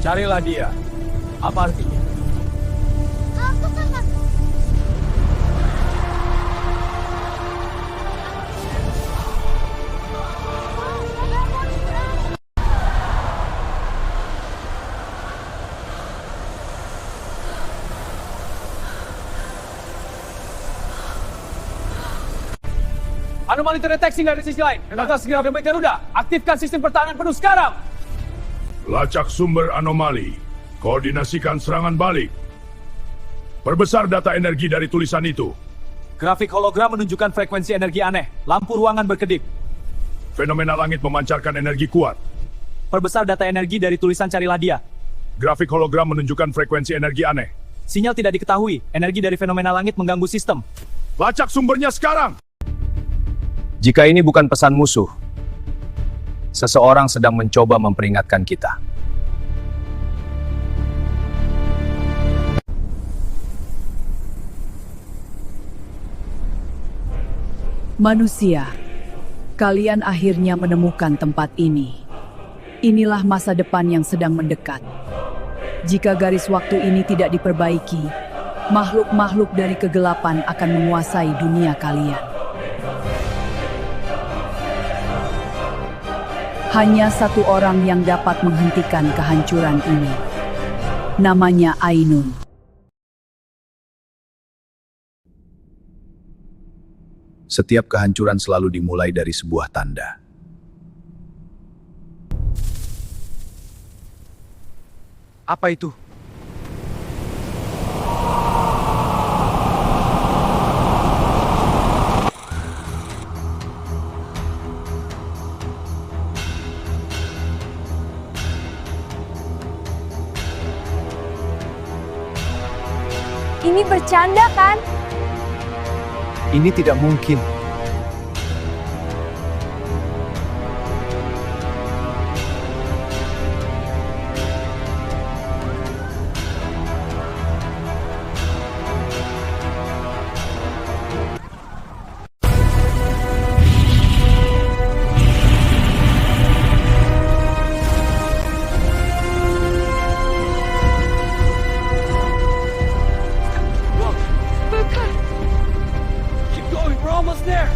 Carilah dia. Apa artinya? Anomali terdeteksi dari sisi lain. Gagal segera bebek Garuda. Aktifkan sistem pertahanan penuh sekarang. Lacak sumber anomali. Koordinasikan serangan balik. Perbesar data energi dari tulisan itu. Grafik hologram menunjukkan frekuensi energi aneh. Lampu ruangan berkedip. Fenomena langit memancarkan energi kuat. Perbesar data energi dari tulisan carilah dia. Grafik hologram menunjukkan frekuensi energi aneh. Sinyal tidak diketahui. Energi dari fenomena langit mengganggu sistem. Lacak sumbernya sekarang! Jika ini bukan pesan musuh, seseorang sedang mencoba memperingatkan kita. Manusia, kalian akhirnya menemukan tempat ini. Inilah masa depan yang sedang mendekat. Jika garis waktu ini tidak diperbaiki, makhluk-makhluk dari kegelapan akan menguasai dunia kalian. Hanya satu orang yang dapat menghentikan kehancuran ini. Namanya Ainun. Setiap kehancuran selalu dimulai dari sebuah tanda. Apa itu? Ini bercanda kan? Ini tidak mungkin. Keep going, we're almost there.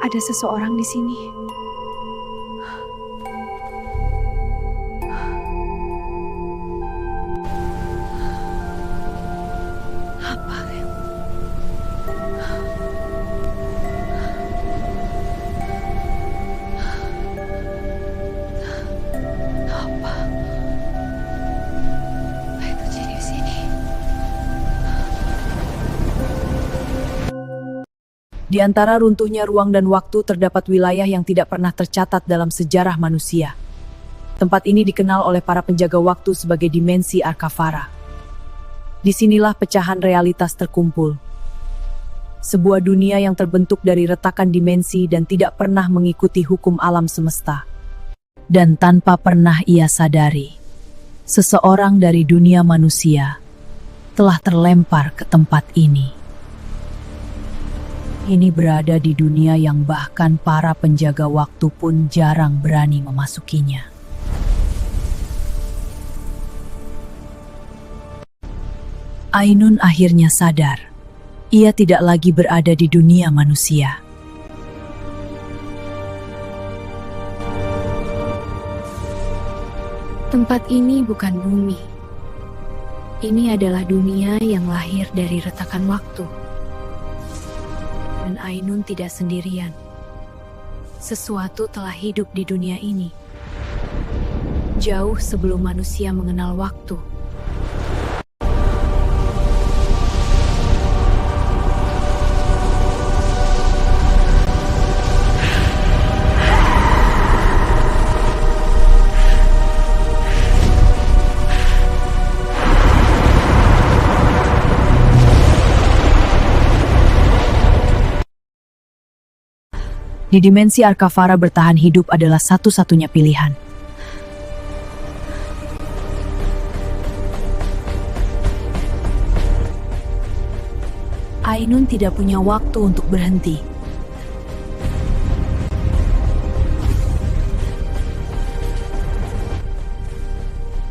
Ada seseorang di sini. Apa? Apa? Di antara runtuhnya ruang dan waktu terdapat wilayah yang tidak pernah tercatat dalam sejarah manusia. Tempat ini dikenal oleh para penjaga waktu sebagai dimensi Arkavara. Disinilah pecahan realitas terkumpul. Sebuah dunia yang terbentuk dari retakan dimensi dan tidak pernah mengikuti hukum alam semesta. Dan tanpa pernah ia sadari, seseorang dari dunia manusia telah terlempar ke tempat ini. Ini berada di dunia yang bahkan para penjaga waktu pun jarang berani memasukinya. Ainun akhirnya sadar, ia tidak lagi berada di dunia manusia. Tempat ini bukan bumi. Ini adalah dunia yang lahir dari retakan waktu. Dan Ainun tidak sendirian. Sesuatu telah hidup di dunia ini. Jauh sebelum manusia mengenal waktu. Di dimensi Arkavara bertahan hidup adalah satu-satunya pilihan. Ainun tidak punya waktu untuk berhenti.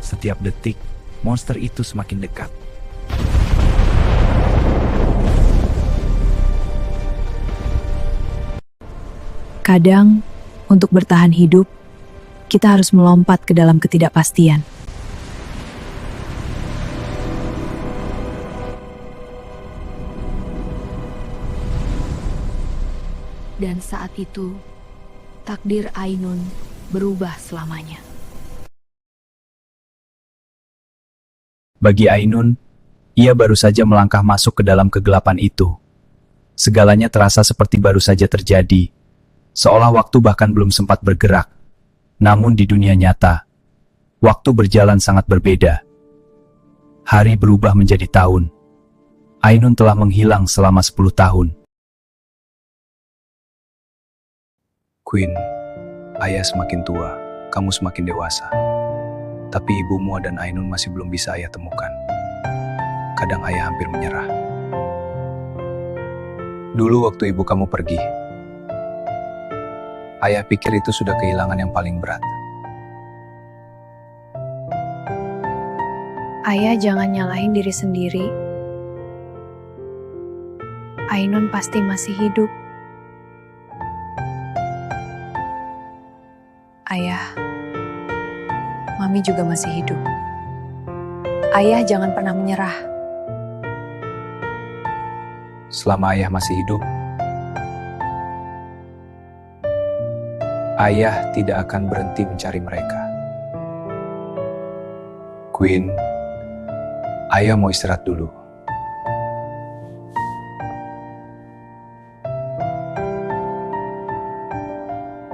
Setiap detik, monster itu semakin dekat. Kadang, untuk bertahan hidup, kita harus melompat ke dalam ketidakpastian. Dan saat itu, takdir Ainun berubah selamanya. Bagi Ainun, ia baru saja melangkah masuk ke dalam kegelapan itu. Segalanya terasa seperti baru saja terjadi, seolah waktu bahkan belum sempat bergerak. Namun di dunia nyata, waktu berjalan sangat berbeda. Hari berubah menjadi tahun. Ainun telah menghilang selama 10 tahun. Queen, ayah semakin tua, kamu semakin dewasa. Tapi ibumu dan Ainun masih belum bisa ayah temukan. Kadang ayah hampir menyerah. Dulu waktu ibu kamu pergi, ayah pikir itu sudah kehilangan yang paling berat. Ayah jangan nyalahin diri sendiri. Ainun pasti masih hidup. Ayah, Mami juga masih hidup. Ayah jangan pernah menyerah. Selama ayah masih hidup, ayah tidak akan berhenti mencari mereka. Queen, ayah mau istirahat dulu.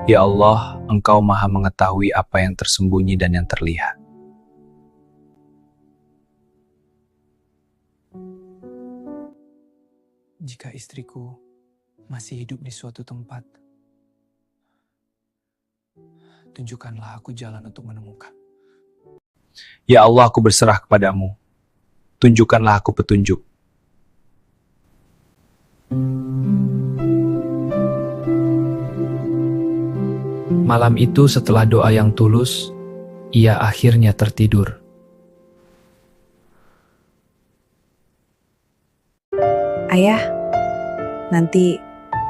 Ya Allah, Engkau Maha mengetahui apa yang tersembunyi dan yang terlihat. Jika istriku masih hidup di suatu tempat, tunjukkanlah aku jalan untuk menemukan. Ya Allah, aku berserah kepadamu. Tunjukkanlah aku petunjuk. Malam itu setelah doa yang tulus, ia akhirnya tertidur. Ayah, nanti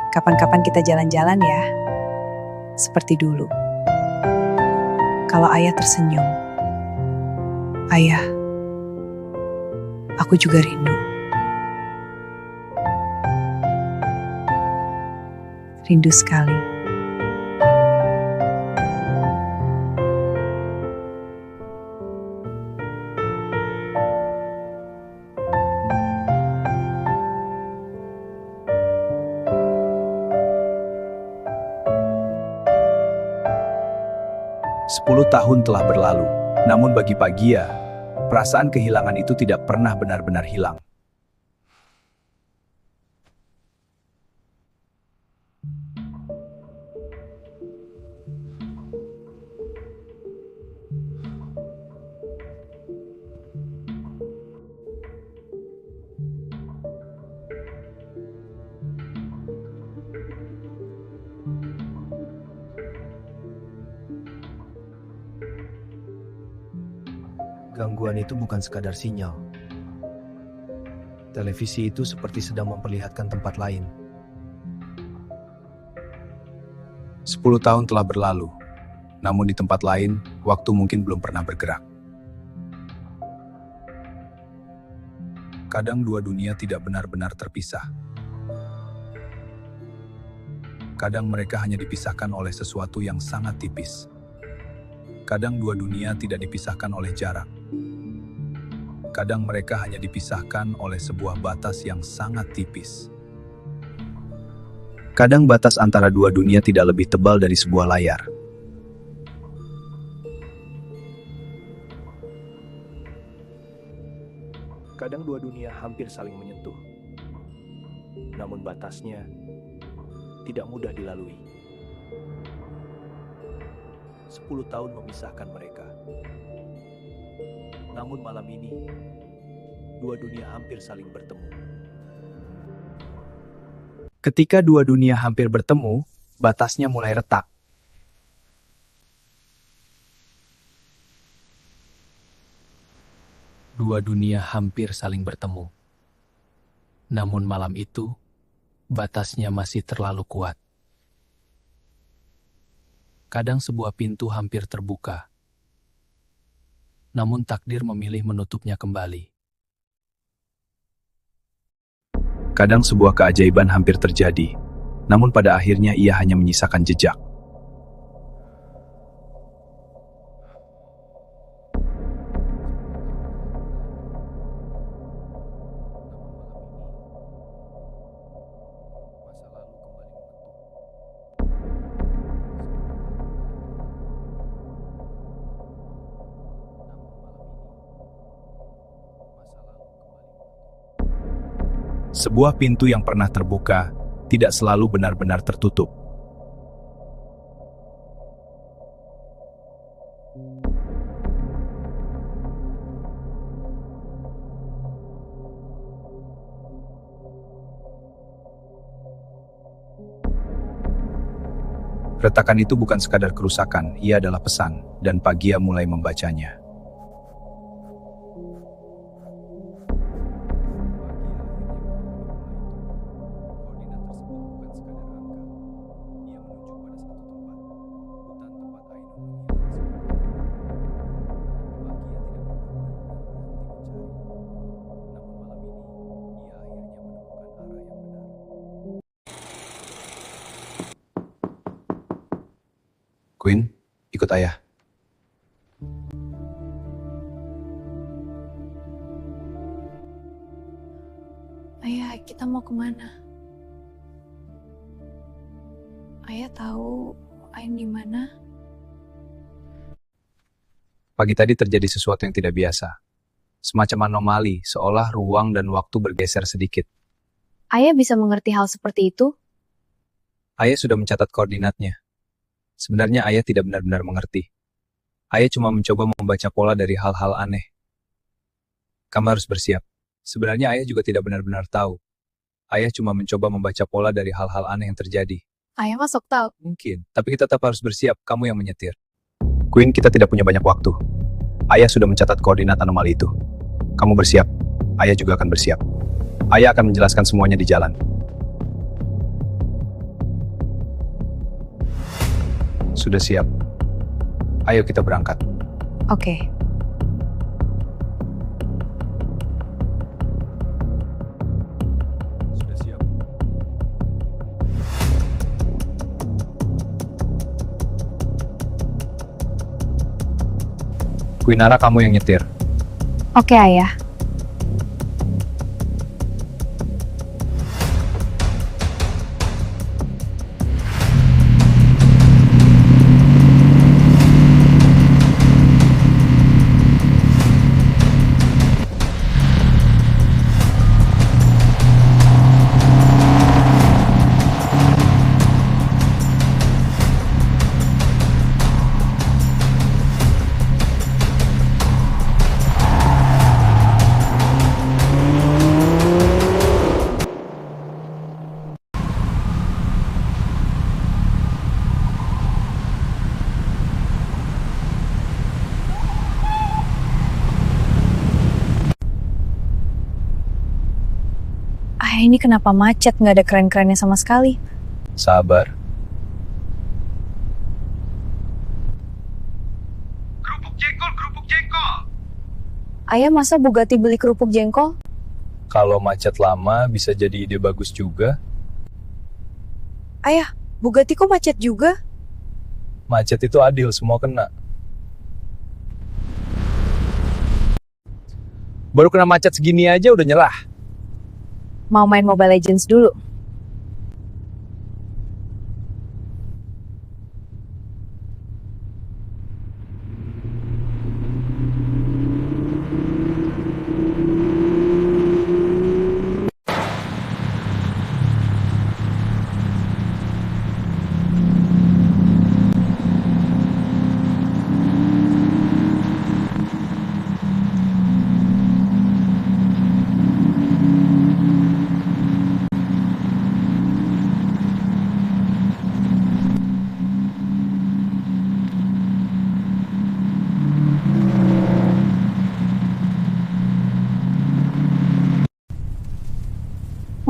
kapan-kapan kita jalan-jalan ya. Seperti dulu. Kalau ayah tersenyum. Ayah, aku juga rindu. Rindu sekali. 10 tahun telah berlalu, namun bagi Pagia, perasaan kehilangan itu tidak pernah benar-benar hilang. Gangguan itu bukan sekadar sinyal. Televisi itu seperti sedang memperlihatkan tempat lain. 10 tahun telah berlalu, namun di tempat lain, waktu mungkin belum pernah bergerak. Kadang dua dunia tidak benar-benar terpisah. Kadang mereka hanya dipisahkan oleh sesuatu yang sangat tipis. Kadang dua dunia tidak dipisahkan oleh jarak. Kadang mereka hanya dipisahkan oleh sebuah batas yang sangat tipis. Kadang batas antara dua dunia tidak lebih tebal dari sebuah layar. Kadang dua dunia hampir saling menyentuh. Namun batasnya tidak mudah dilalui. 10 tahun memisahkan mereka. Namun malam ini, dua dunia hampir saling bertemu. Ketika dua dunia hampir bertemu, batasnya mulai retak. Dua dunia hampir saling bertemu. Namun malam itu, batasnya masih terlalu kuat. Kadang sebuah pintu hampir terbuka. Namun takdir memilih menutupnya kembali. Kadang sebuah keajaiban hampir terjadi, namun pada akhirnya ia hanya menyisakan jejak. Sebuah pintu yang pernah terbuka tidak selalu benar-benar tertutup. Retakan itu bukan sekadar kerusakan, ia adalah pesan, dan Pagia mulai membacanya. Queen, ikut ayah. Ayah, kita mau kemana? Ayah tahu Ain di mana? Pagi tadi terjadi sesuatu yang tidak biasa. Semacam anomali, seolah ruang dan waktu bergeser sedikit. Ayah bisa mengerti hal seperti itu? Ayah sudah mencatat koordinatnya. Sebenarnya ayah tidak benar-benar mengerti. Ayah cuma mencoba membaca pola dari hal-hal aneh. Kamu harus bersiap. Sebenarnya ayah juga tidak benar-benar tahu. Ayah cuma mencoba membaca pola dari hal-hal aneh yang terjadi. Ayah masuk tahu. Mungkin, tapi kita tetap harus bersiap. Kamu yang menyetir. Queen, kita tidak punya banyak waktu. Ayah sudah mencatat koordinat anomali itu. Kamu bersiap. Ayah juga akan bersiap. Ayah akan menjelaskan semuanya di jalan. Sudah siap. Ayo kita berangkat. Oke. Sudah siap. Quinara, kamu yang nyetir. Oke, Ayah. ini kenapa macet? Nggak ada keren-kerennya sama sekali. Sabar. Ayah, masa Bugatti beli kerupuk jengkol? Kalau macet lama bisa jadi ide bagus juga. Ayah, Bugatti kok macet juga? Macet itu adil, semua kena. Baru kena macet segini aja udah nyerah. Mau main Mobile Legends dulu.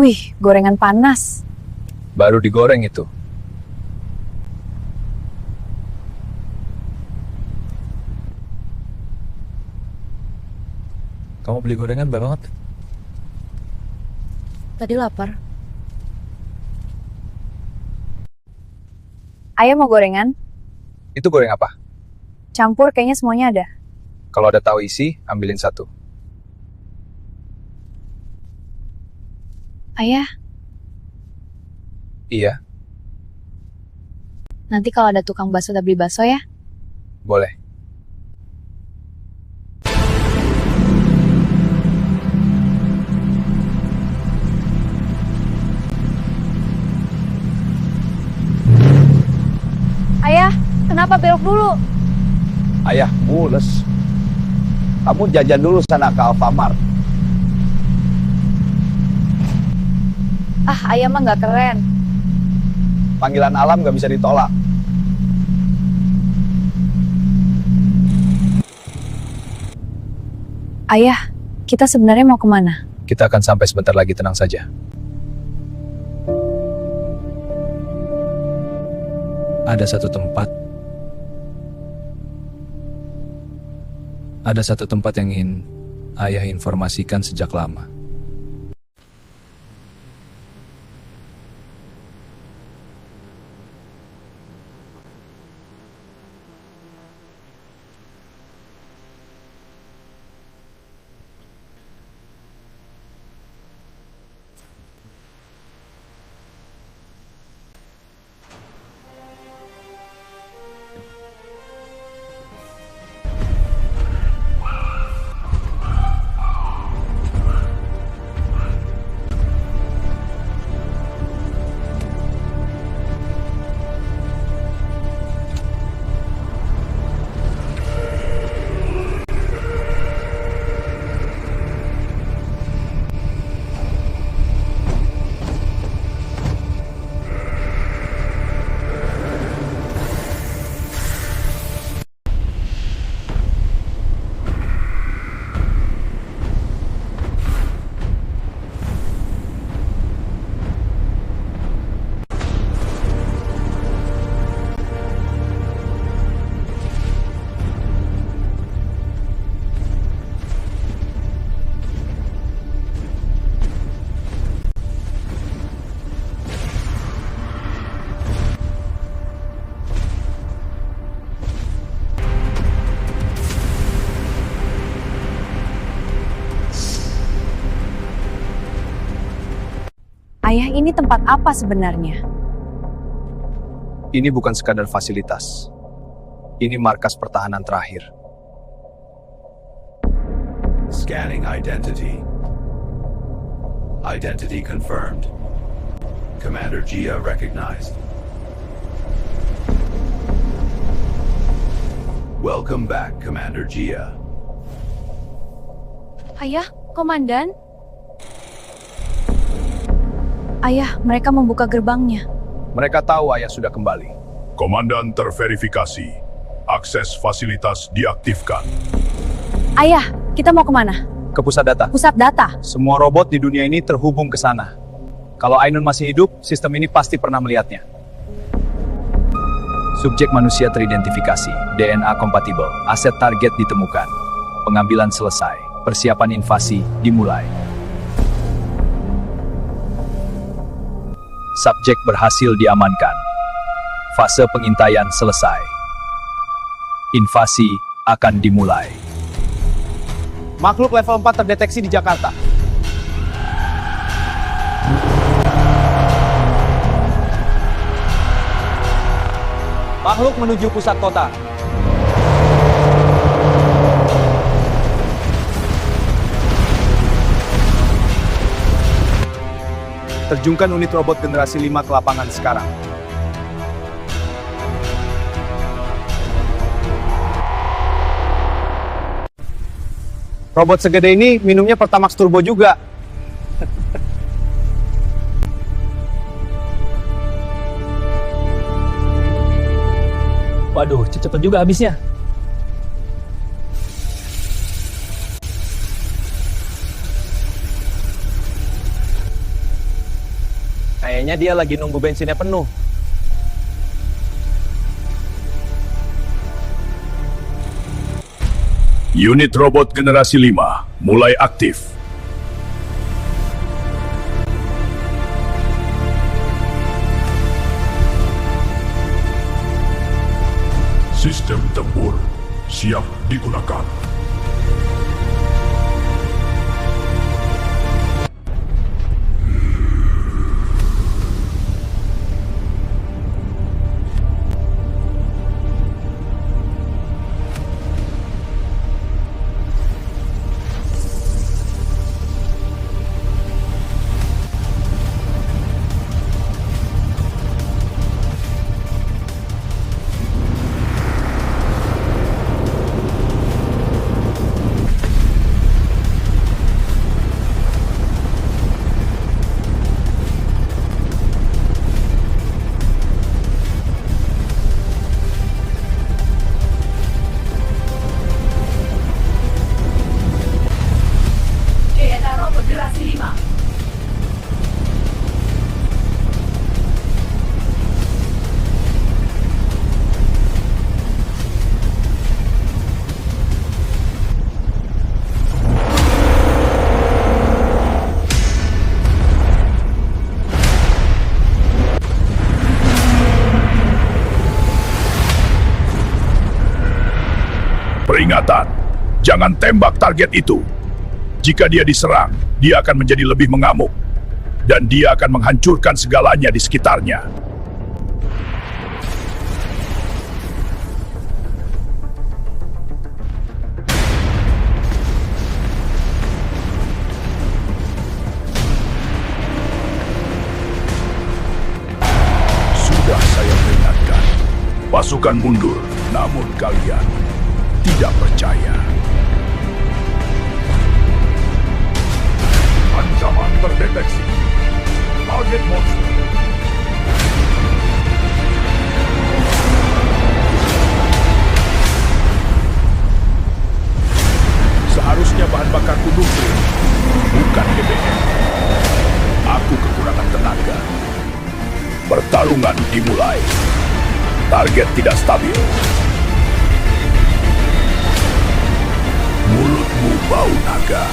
Wih, gorengan panas. Baru digoreng itu. Kamu beli gorengan banget? Tadi lapar. Ayah mau gorengan? Itu goreng apa? Campur, kayaknya semuanya ada. Kalau ada tahu isi, ambilin satu. Ayah, Iya, nanti kalau ada tukang bakso udah beli bakso ya? boleh. Ayah, kenapa belok dulu? Ayah mules. Kamu jajan dulu sana ke Alfamart. Ah, ayah mah nggak keren. Panggilan alam gak bisa ditolak. Ayah, kita sebenarnya mau kemana? Kita akan sampai sebentar lagi, tenang saja. Ada satu tempat yang ingin ayah informasikan sejak lama. Ayah, ini tempat apa sebenarnya? Ini bukan sekadar fasilitas. Ini markas pertahanan terakhir. Scanning identity. Identity confirmed. Commander Gia recognized. Welcome back, Commander Gia. Ayah, Komandan? Ayah, mereka membuka gerbangnya. Mereka tahu ayah sudah kembali. Komandan terverifikasi. Akses fasilitas diaktifkan. Ayah, kita mau kemana? Ke pusat data. Pusat data. Semua robot di dunia ini terhubung ke sana. Kalau Ainun masih hidup, sistem ini pasti pernah melihatnya. Subjek manusia teridentifikasi, DNA kompatibel, aset target ditemukan. Pengambilan selesai, persiapan invasi dimulai. Subjek berhasil diamankan. Fase pengintaian selesai. Invasi akan dimulai. Makhluk level 4 terdeteksi di Jakarta. Makhluk menuju pusat kota. Terjunkan unit robot generasi 5 ke lapangan sekarang. Robot segede ini minumnya Pertamax Turbo juga. Waduh, cepet juga habisnya. Kayaknya dia lagi nunggu bensinnya penuh. Unit robot generasi 5 mulai aktif. Sistem tempur siap digunakan. Peringatan, jangan tembak target itu. Jika dia diserang, dia akan menjadi lebih mengamuk. Dan dia akan menghancurkan segalanya di sekitarnya. Sudah saya peringatkan. Pasukan mundur, namun kalian tidak percaya. Ancaman terdeteksi. Target monster. Seharusnya bahan bakar nuklir, bukan BBM. Aku kekurangan tenaga. Pertarungan dimulai. Target tidak stabil. Mulutmu bau naga.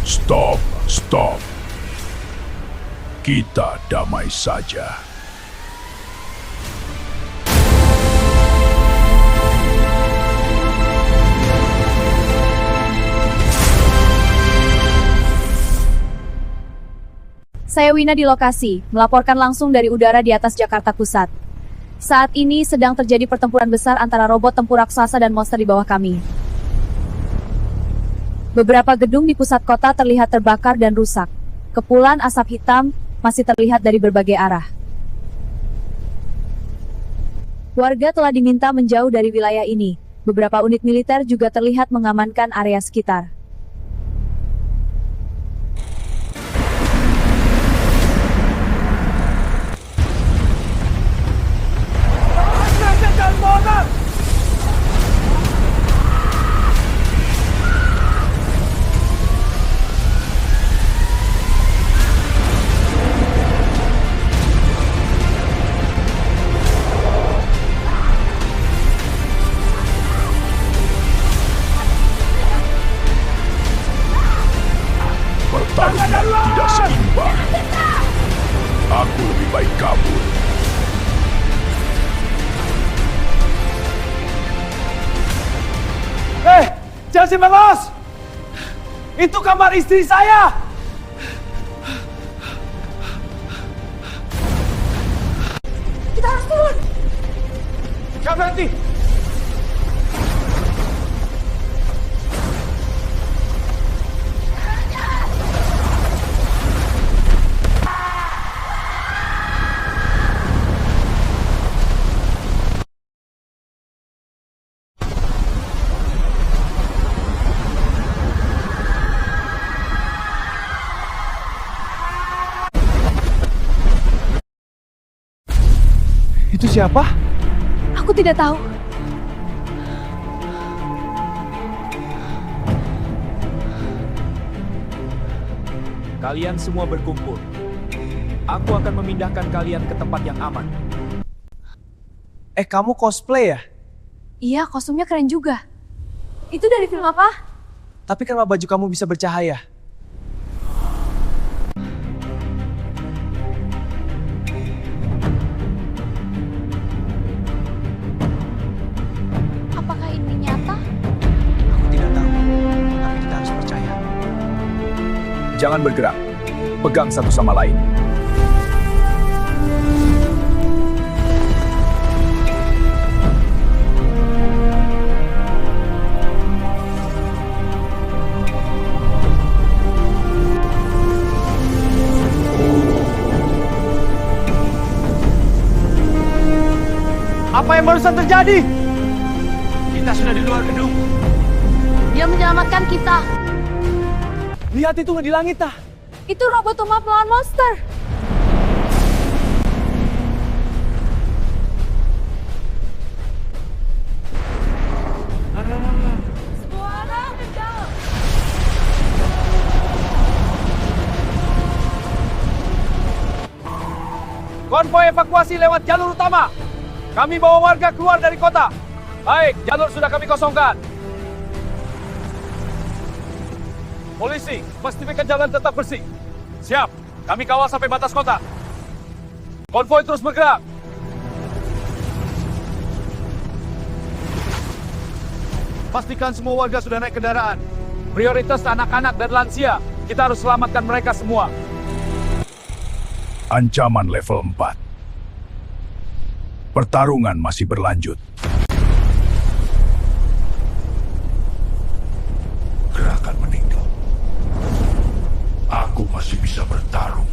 Stop, stop. Kita damai saja. Saya Wina di lokasi, melaporkan langsung dari udara di atas Jakarta Pusat. Saat ini sedang terjadi pertempuran besar antara robot tempur raksasa dan monster di bawah kami. Beberapa gedung di pusat kota terlihat terbakar dan rusak. Kepulan asap hitam masih terlihat dari berbagai arah. Warga telah diminta menjauh dari wilayah ini. Beberapa unit militer juga terlihat mengamankan area sekitar. Chelsea Bangos! Itu kamar istri saya! Kita harus turun. Jangan berhenti! Itu siapa? Aku tidak tahu. Kalian semua berkumpul. Aku akan memindahkan kalian ke tempat yang aman. Kamu cosplay ya? Iya, kostumnya keren juga. Itu dari film apa? Tapi kenapa baju kamu bisa bercahaya? Apakah ini nyata? Aku tidak tahu, tapi kita harus percaya. Jangan bergerak. Pegang satu sama lain. Apa yang barusan terjadi? Kita sudah di luar gedung. Dia menyelamatkan kita. Lihat itu di langit, ah. Itu robot Uma melawan monster. Semua orang menjauh. Konvoi evakuasi lewat jalur utama. Kami bawa warga keluar dari kota. Baik, jalur sudah kami kosongkan. Polisi, pastikan jalan tetap bersih. Siap, kami kawal sampai batas kota. Konvoi terus bergerak. Pastikan semua warga sudah naik kendaraan. Prioritas anak-anak dan lansia. Kita harus selamatkan mereka semua. Ancaman level 4. Pertarungan masih berlanjut. Gerakan meninggal. Aku masih bisa bertarung.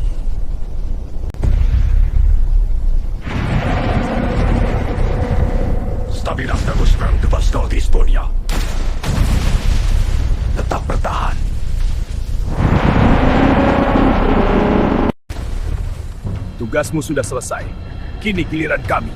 Stabilitas Gusperm devastator disponia. Tetap bertahan. Tugasmu sudah selesai. Kini giliran kami.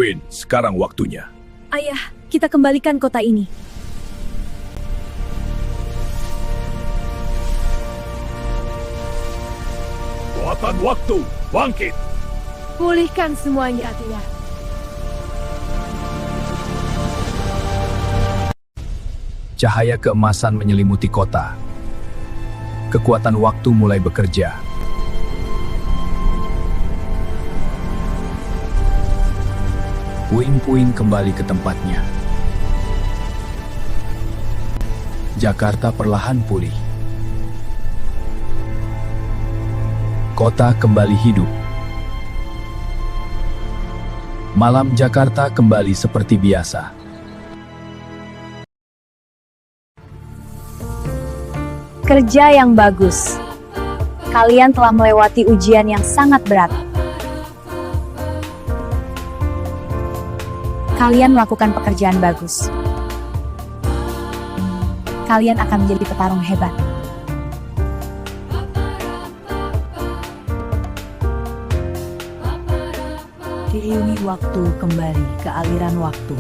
Queen, sekarang waktunya. Ayah, kita kembalikan kota ini. Kekuatan waktu, bangkit! Pulihkan semuanya, Atila. Cahaya keemasan menyelimuti kota. Kekuatan waktu mulai bekerja. Puing-puing kembali ke tempatnya. Jakarta perlahan pulih. Kota kembali hidup. Malam Jakarta kembali seperti biasa. Kerja yang bagus. Kalian telah melewati ujian yang sangat berat. Kalian melakukan pekerjaan bagus. Kalian akan menjadi petarung hebat. Diiringi waktu kembali ke aliran waktu.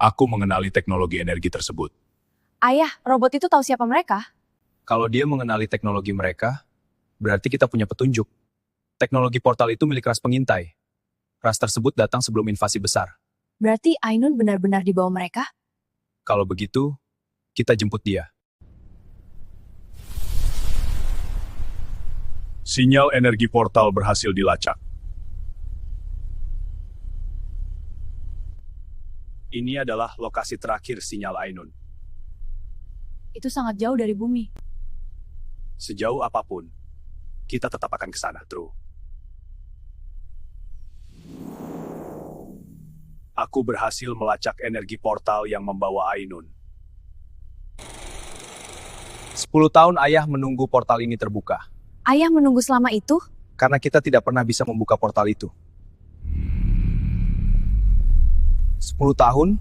Aku mengenali teknologi energi tersebut. Ayah, robot itu tahu siapa mereka? Kalau dia mengenali teknologi mereka, berarti kita punya petunjuk. Teknologi portal itu milik ras pengintai. Ras tersebut datang sebelum invasi besar. Berarti Ainun benar-benar di bawah mereka? Kalau begitu, kita jemput dia. Sinyal energi portal berhasil dilacak. Ini adalah lokasi terakhir sinyal Ainun. Itu sangat jauh dari bumi. Sejauh apapun, kita tetap akan ke sana, True. Aku berhasil melacak energi portal yang membawa Ainun. 10 tahun ayah menunggu portal ini terbuka. Ayah menunggu selama itu? Karena kita tidak pernah bisa membuka portal itu. 10 tahun?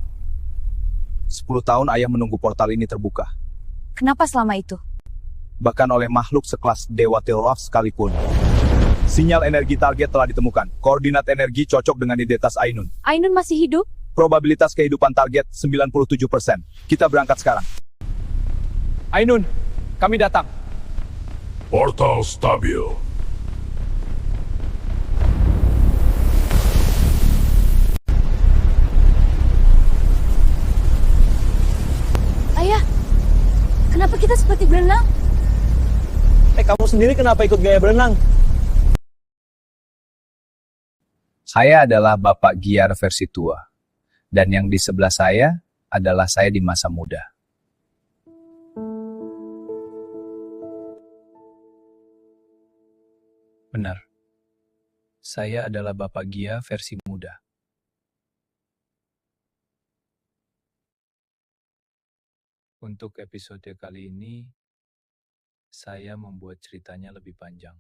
10 tahun ayah menunggu portal ini terbuka. Kenapa selama itu? Bahkan oleh makhluk sekelas Dewa Tilroth sekalipun. Sinyal energi target telah ditemukan. Koordinat energi cocok dengan identitas Ainun. Ainun masih hidup? Probabilitas kehidupan target 97%. Kita berangkat sekarang. Ainun, kami datang. Portal stabil. Ayah, kenapa kita seperti berenang? Kamu sendiri kenapa ikut gaya berenang? Saya adalah Bapak Giar versi tua. Dan yang di sebelah saya adalah saya di masa muda. Benar. Saya adalah Bapak Gia versi muda. Untuk episode kali ini, saya membuat ceritanya lebih panjang.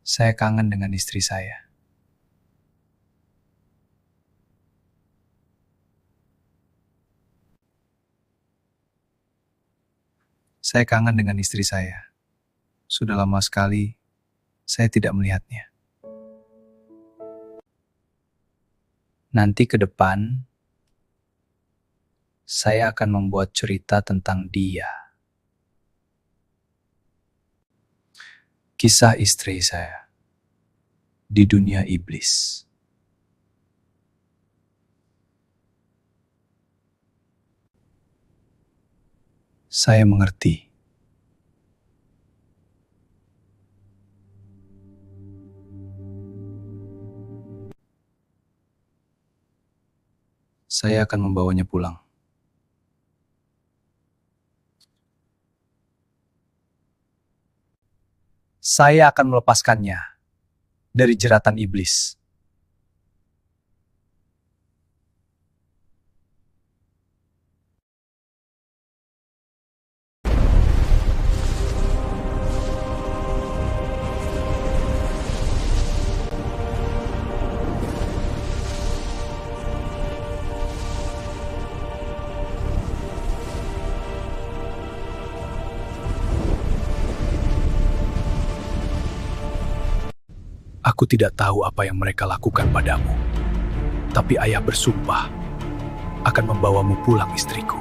Saya kangen dengan istri saya. Saya kangen dengan istri saya. Sudah lama sekali saya tidak melihatnya. Nanti ke depan, saya akan membuat cerita tentang dia. Kisah istri saya di dunia iblis. Saya mengerti. Saya akan membawanya pulang. Saya akan melepaskannya dari jeratan iblis. Aku tidak tahu apa yang mereka lakukan padamu, tapi ayah bersumpah akan membawamu pulang, istriku.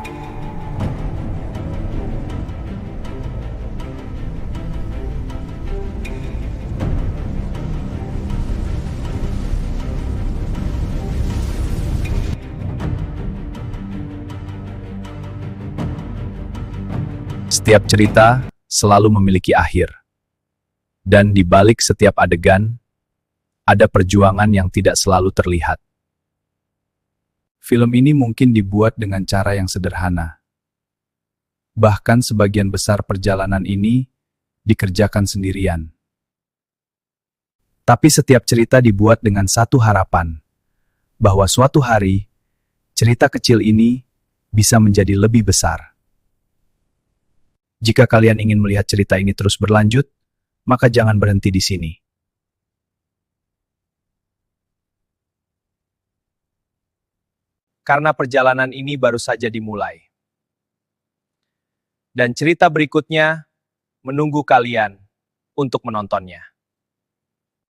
Setiap cerita selalu memiliki akhir, dan di balik setiap adegan ada perjuangan yang tidak selalu terlihat. Film ini mungkin dibuat dengan cara yang sederhana. Bahkan sebagian besar perjalanan ini dikerjakan sendirian. Tapi setiap cerita dibuat dengan satu harapan, bahwa suatu hari cerita kecil ini bisa menjadi lebih besar. Jika kalian ingin melihat cerita ini terus berlanjut, maka jangan berhenti di sini. Karena perjalanan ini baru saja dimulai. Dan cerita berikutnya menunggu kalian untuk menontonnya.